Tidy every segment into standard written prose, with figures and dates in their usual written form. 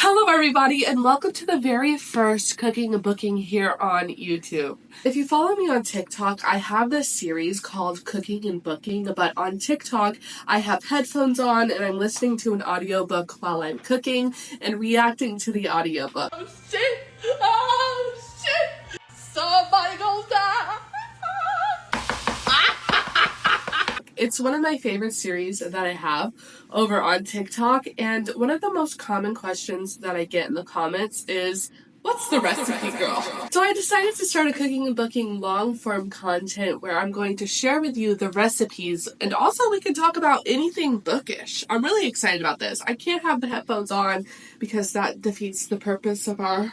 Hello everybody and welcome to the very first Cooking and Booking here on YouTube. If you follow me on TikTok, I have this series called Cooking and Booking, but on TikTok I have headphones on and I'm listening to an audiobook while I'm cooking and reacting to the audiobook. Oh shit! Oh shit! Somebody gonna die! It's one of my favorite series that I have over on TikTok, and one of the most common questions that I get in the comments is, what's the recipe, girl? So I decided to start a Cooking and Booking long-form content where I'm going to share with you the recipes, and also we can talk about anything bookish. I'm really excited about this. I can't have the headphones on because that defeats the purpose of our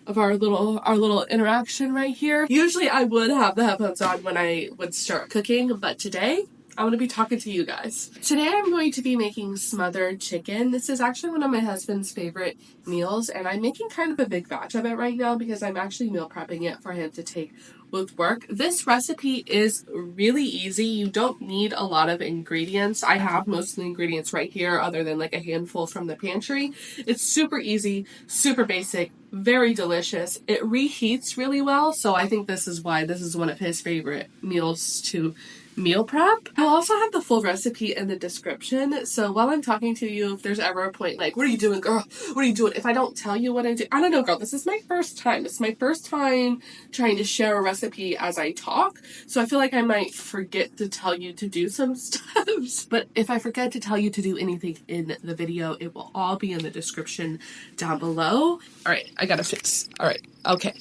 little interaction right here. Usually I would have the headphones on when I would start cooking, but today I'm going to be talking to you guys. Today I'm going to be making smothered chicken. This is actually one of my husband's favorite meals, and I'm making kind of a big batch of it right now because I'm actually meal prepping it for him to take with work. This recipe is really easy. You don't need a lot of ingredients. I have most of the ingredients right here other than like a handful from the pantry. It's super easy, super basic, very delicious. It reheats really well, so I think this is why this is one of his favorite meals to meal prep. I'll also have the full recipe in the description, so while I'm talking to you, if there's ever a point like, what are you doing, girl? What are you doing? If I don't tell you what I do, I don't know, girl, this is my first time. It's my first time trying to share a recipe as I talk, so I feel like I might forget to tell you to do some stuff. But if I forget to tell you to do anything in the video, it will all be in the description down below. All right, I gotta fix. All right, okay,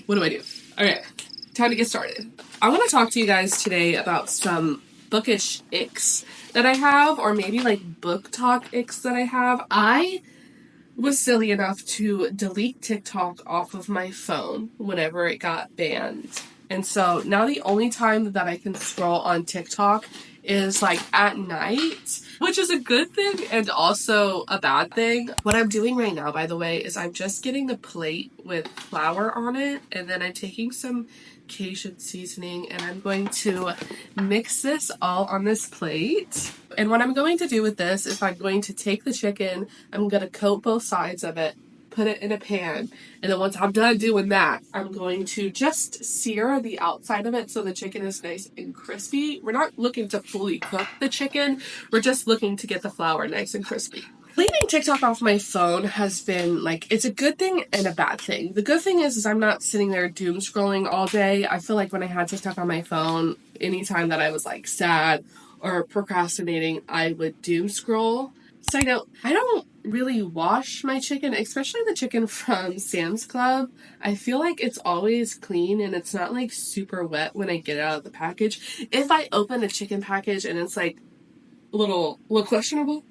what do I do? All right, time to get started. I want to talk to you guys today about some bookish icks that I have, or maybe like Booktok icks that I have. I was silly enough to delete TikTok off of my phone whenever it got banned. And so now the only time that I can scroll on TikTok is like at night, which is a good thing and also a bad thing. What I'm doing right now, by the way, is I'm just getting the plate with flour on it, and then I'm taking some Cajun seasoning and I'm going to mix this all on this plate. And what I'm going to do with this is I'm going to take the chicken, I'm going to coat both sides of it, put it in a pan, and then once I'm done doing that, I'm going to just sear the outside of it so the chicken is nice and crispy. We're not looking to fully cook the chicken, we're just looking to get the flour nice and crispy. Leaving TikTok off my phone has been like, it's a good thing and a bad thing. The good thing is I'm not sitting there doom scrolling all day. I feel like when I had TikTok on my phone, anytime that I was like sad or procrastinating, I would doom scroll. Side note, I don't really wash my chicken, especially the chicken from Sam's Club. I feel like it's always clean and it's not like super wet when I get it out of the package. If I open a chicken package and it's like a little questionable,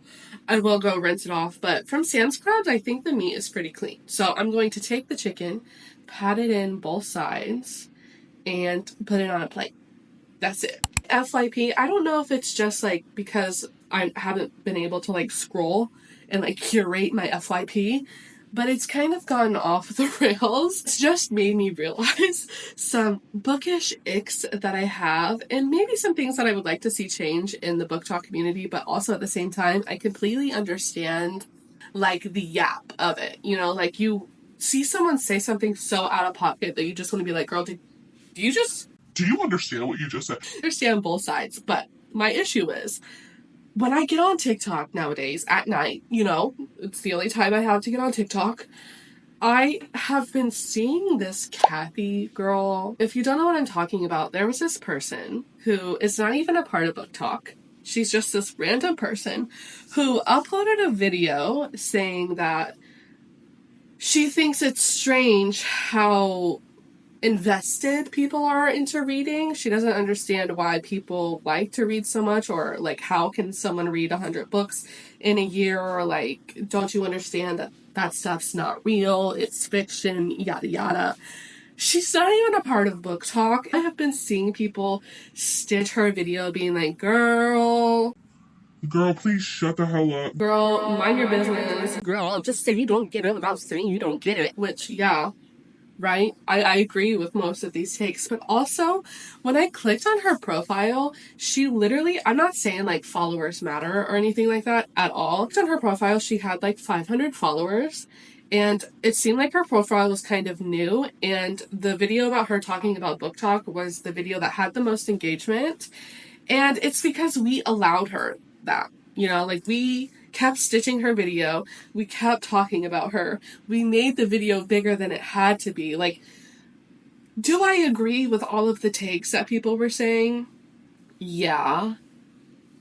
I will go rinse it off. But from Sam's Club, I think the meat is pretty clean. So I'm going to take the chicken, pat it in both sides, and put it on a plate. That's it. FYP, I don't know if it's just like because I haven't been able to like scroll and like curate my FYP, but it's kind of gone off the rails. It's just made me realize some bookish icks that I have, and maybe some things that I would like to see change in the BookTok community, but also at the same time, I completely understand like the yap of it. You know, like you see someone say something so out of pocket that you just want to be like, girl, do you understand what you just said? I understand both sides, but my issue is, when I get on TikTok nowadays at night, you know, it's the only time I have to get on TikTok, I have been seeing this Kathy girl. If you don't know what I'm talking about, there was this person who is not even a part of BookTok. She's just this random person who uploaded a video saying that she thinks it's strange how invested people are into reading. She doesn't understand why people like to read so much, or like how can someone read 100 books in a year, or like, don't you understand that that stuff's not real, it's fiction, yada yada. She's not even a part of BookTok. I have been seeing people stitch her video being like, girl, please shut the hell up. Girl, mind your business. Girl, just say you don't get it without saying you don't get it. Which, yeah, right? I agree with most of these takes, but also when I clicked on her profile, she literally, I'm not saying like followers matter or anything like that at all. On her profile, she had like 500 followers. And it seemed like her profile was kind of new, and the video about her talking about book talk was the video that had the most engagement. And it's because we allowed her that, you know, like we kept stitching her video. We kept talking about her. We made the video bigger than it had to be. Like, do I agree with all of the takes that people were saying? Yeah.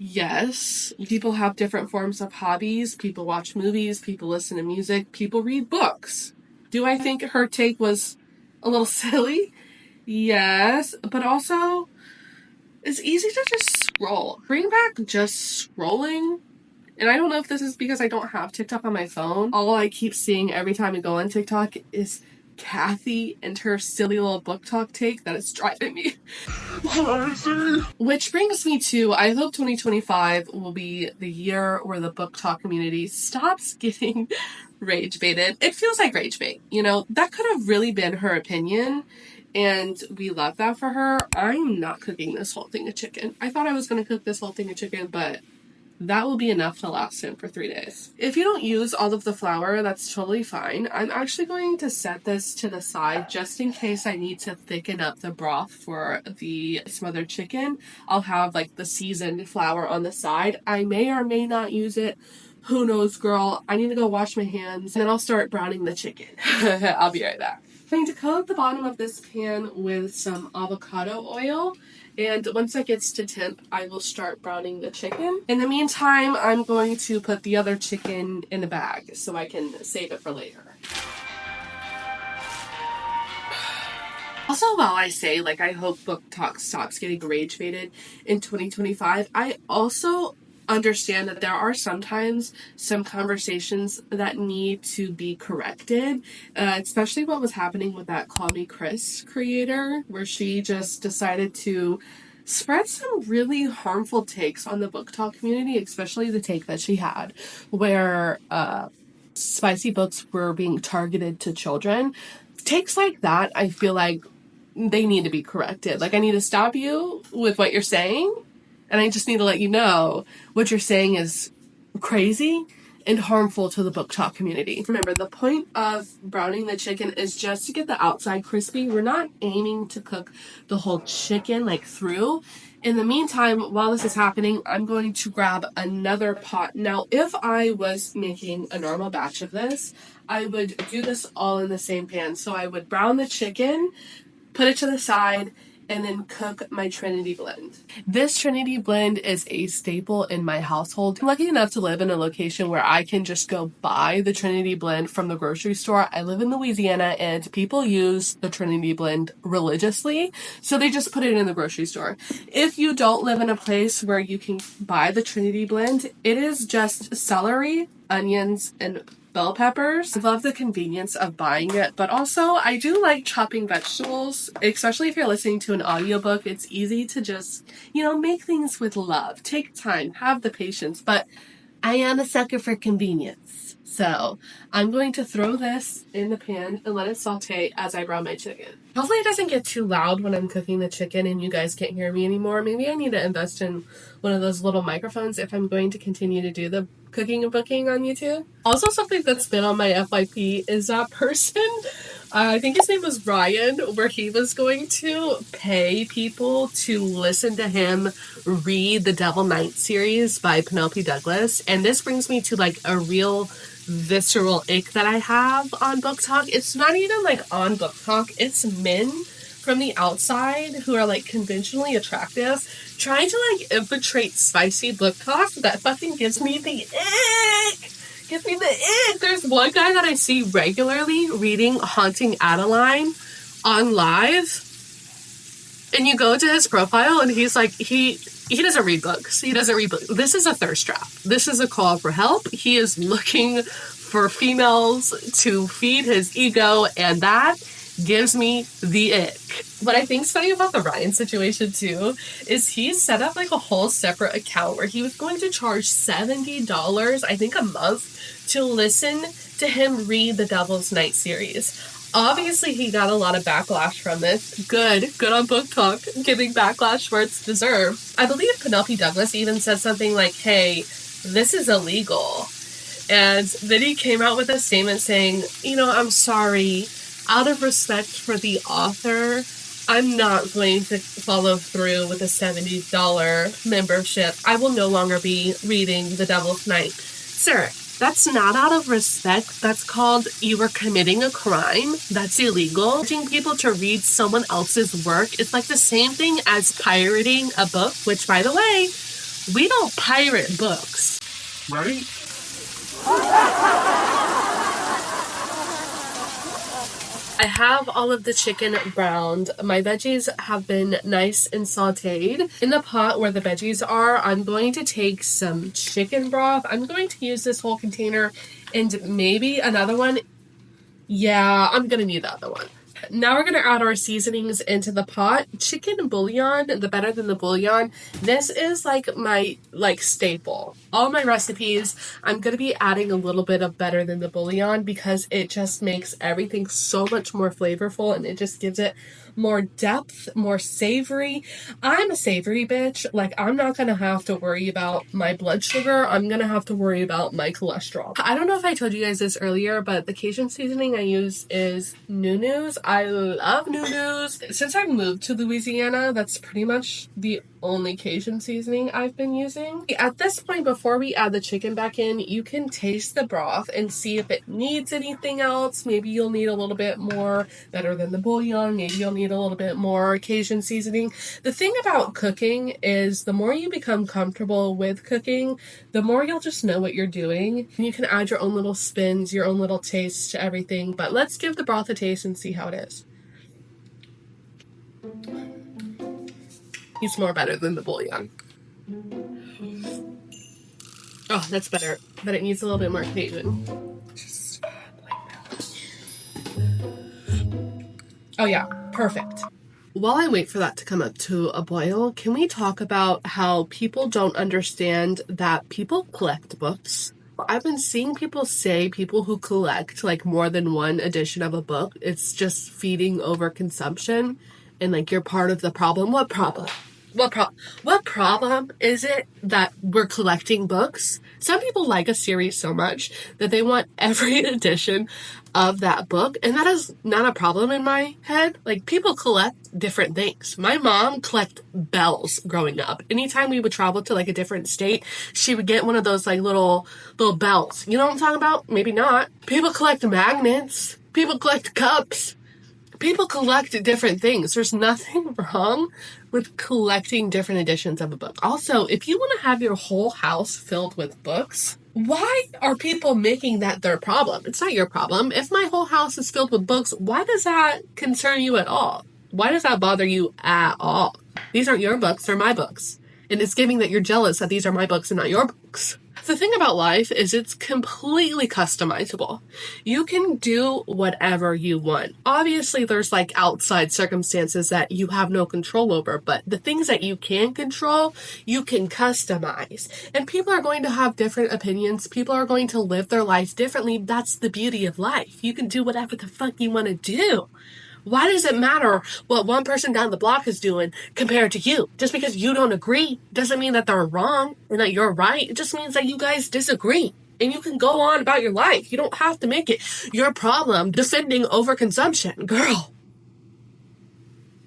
Yes. People have different forms of hobbies. People watch movies. People listen to music. People read books. Do I think her take was a little silly? Yes. But also, it's easy to just scroll. Bring back just scrolling. And I don't know if this is because I don't have TikTok on my phone. All I keep seeing every time I go on TikTok is Kathy and her silly little book talk take that is driving me crazy. Which brings me to, I hope 2025 will be the year where the book talk community stops getting rage baited. It feels like rage bait. You know, that could have really been her opinion, and we love that for her. I'm not cooking this whole thing of chicken. I thought I was going to cook this whole thing of chicken, but that will be enough to last him for 3 days. If you don't use all of the flour, that's totally fine. I'm actually going to set this to the side just in case I need to thicken up the broth for the smothered chicken. I'll have like the seasoned flour on the side. I may or may not use it. Who knows, girl? I need to go wash my hands and then I'll start browning the chicken. I'll be right back. I'm going to coat the bottom of this pan with some avocado oil. And once that gets to temp, I will start browning the chicken. In the meantime, I'm going to put the other chicken in a bag so I can save it for later. Also, while I say, like, I hope book talk stops getting rage baited in 2025, I also understand that there are sometimes some conversations that need to be corrected, especially what was happening with that CallmeKris creator, where she just decided to spread some really harmful takes on the book talk community, especially the take that she had where spicy books were being targeted to children. Takes like that, I feel like they need to be corrected. Like, I need to stop you with what you're saying, and I just need to let you know what you're saying is crazy and harmful to the book talk community. Remember, the point of browning the chicken is just to get the outside crispy. We're not aiming to cook the whole chicken like through. In the meantime, while this is happening, I'm going to grab another pot. Now, if I was making a normal batch of this, I would do this all in the same pan. So I would brown the chicken, put it to the side, and then cook my Trinity blend. This Trinity blend is a staple in my household. I'm lucky enough to live in a location where I can just go buy the Trinity blend from the grocery store. I live in Louisiana and people use the Trinity blend religiously, so they just put it in the grocery store. If you don't live in a place where you can buy the Trinity blend, it is just celery, onions, and bell peppers. I love the convenience of buying it, but also I do like chopping vegetables, especially if you're listening to an audiobook. It's easy to just, you know, make things with love. Take time, have the patience, but I am a sucker for convenience. So I'm going to throw this in the pan and let it saute as I brown my chicken. Hopefully it doesn't get too loud when I'm cooking the chicken and you guys can't hear me anymore. Maybe I need to invest in one of those little microphones if I'm going to continue to do the cooking and booking on YouTube. Also, something that's been on my FYP is that person, I think his name was Ryan, where he was going to pay people to listen to him read the Devil Knight series by Penelope Douglas. And this brings me to like a real visceral ick that I have on Book Talk. It's not even like on Book Talk, it's men from the outside who are like conventionally attractive trying to like infiltrate spicy book talk. That fucking gives me the ick. Gives me the ick. There's one guy that I see regularly reading Haunting Adeline on live, and you go to his profile and he's like, he doesn't read books. He doesn't read books. This is a thirst trap. This is a call for help. He is looking for females to feed his ego, and that gives me the ick. What I think's funny about the Ryan situation too is he set up like a whole separate account where he was going to charge $70, I think, a month to listen to him read the Devil's Night series. Obviously, he got a lot of backlash from this. Good on Booktok, giving backlash where it's deserved. I believe Penelope Douglas even said something like, hey, this is illegal. And then he came out with a statement saying, you know, I'm sorry, out of respect for the author, I'm not going to follow through with a $70 membership. I will no longer be reading The Devil's Night. Sir, that's not out of respect. That's called you are committing a crime. That's illegal. Teaching people to read someone else's work is like the same thing as pirating a book, which, by the way, we don't pirate books. Right? I have all of the chicken browned. My veggies have been nice and sauteed. In the pot where the veggies are, I'm going to take some chicken broth. I'm going to use this whole container and maybe another one. Yeah, I'm going to need the other one. Now we're going to add our seasonings into the pot. Chicken bouillon, the better than the bouillon. This is like my staple. All my recipes, I'm going to be adding a little bit of better than the bouillon because it just makes everything so much more flavorful and it just gives it more depth, more savory. I'm a savory bitch. Like, I'm not going to have to worry about my blood sugar. I'm going to have to worry about my cholesterol. I don't know if I told you guys this earlier, but the Cajun seasoning I use is Nunu's. I love Nunu's. Since I moved to Louisiana, that's pretty much the only Cajun seasoning I've been using. At this point, before we add the chicken back in, you can taste the broth and see if it needs anything else. Maybe you'll need a little bit more better than the bouillon. Maybe you'll need a little bit more Cajun seasoning. The thing about cooking is the more you become comfortable with cooking, the more you'll just know what you're doing. You can add your own little spins, your own little tastes to everything. But let's give the broth a taste and see how it is. It's more better than the bouillon. Oh, that's better. But it needs a little bit more Cajun. Just like that. Oh yeah, perfect. While I wait for that to come up to a boil, can we talk about how people don't understand that people collect books? I've been seeing people say people who collect like more than one edition of a book, it's just feeding over consumption and like you're part of the problem. What problem? What problem is it that we're collecting books? Some people like a series so much that they want every edition of that book, and that is not a problem in my head. Like, people collect different things. My mom collected bells growing up. Anytime we would travel to like a different state, she would get one of those like little bells. You know what I'm talking about? Maybe not. People collect magnets. People collect cups. People collect different things. There's nothing wrong with collecting different editions of a book. Also, if you want to have your whole house filled with books, why are people making that their problem? It's not your problem. If my whole house is filled with books, why does that concern you at all? Why does that bother you at all? These aren't your books, they're my books. And it's giving that you're jealous that these are my books and not your books. The thing about life is it's completely customizable. You can do whatever you want. Obviously, there's like outside circumstances that you have no control over, but the things that you can control, you can customize. And people are going to have different opinions. People are going to live their life differently. That's the beauty of life. You can do whatever the fuck you want to do. Why does it matter what one person down the block is doing compared to you? Just because you don't agree doesn't mean that they're wrong and that you're right. It just means that you guys disagree. And you can go on about your life. You don't have to make it your problem defending overconsumption. Girl,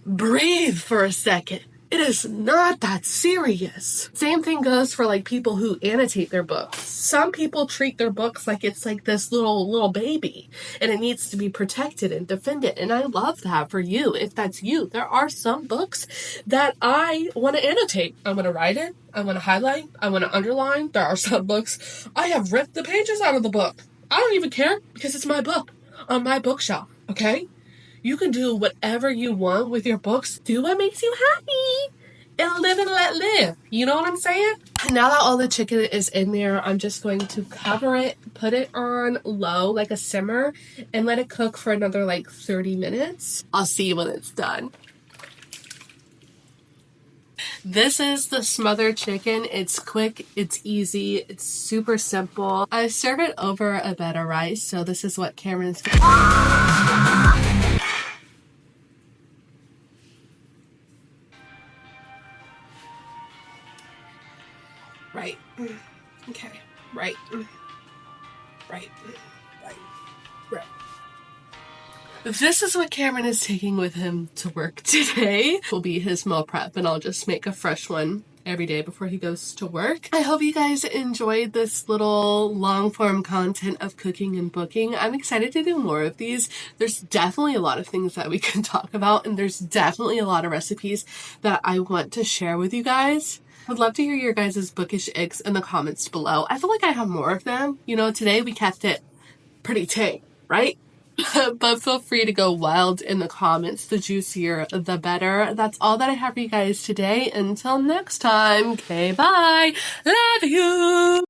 breathe for a second. It is not that serious. Same thing goes for like people who annotate their books. Some people treat their books like it's like this little baby and it needs to be protected and defended. And I love that for you. If that's you, there are some books that I want to annotate. I want to write it. I want to highlight. I want to underline. There are some books I have ripped the pages out of the book. I don't even care because it's my book on my bookshelf. Okay? You can do whatever you want with your books. Do what makes you happy. And live and let live. You know what I'm saying? Now that all the chicken is in there, I'm just going to cover it, put it on low, like a simmer, and let it cook for another like 30 minutes. I'll see you when it's done. This is the smothered chicken. It's quick, it's easy, it's super simple. I serve it over a bed of rice, so this is what Cameron's doing. Right. Okay. Right. Right. Right. Right. This is what Cameron is taking with him to work today. Will be his meal prep, and I'll just make a fresh one every day before he goes to work. I hope you guys enjoyed this little long form content of cooking and booking. I'm excited to do more of these. There's definitely a lot of things that we can talk about, and there's definitely a lot of recipes that I want to share with you guys. I'd love to hear your guys' bookish icks in the comments below. I feel like I have more of them. You know, today we kept it pretty tame, right? But feel free to go wild in the comments. The juicier, the better. That's all that I have for you guys today. Until next time. Okay, bye. Love you.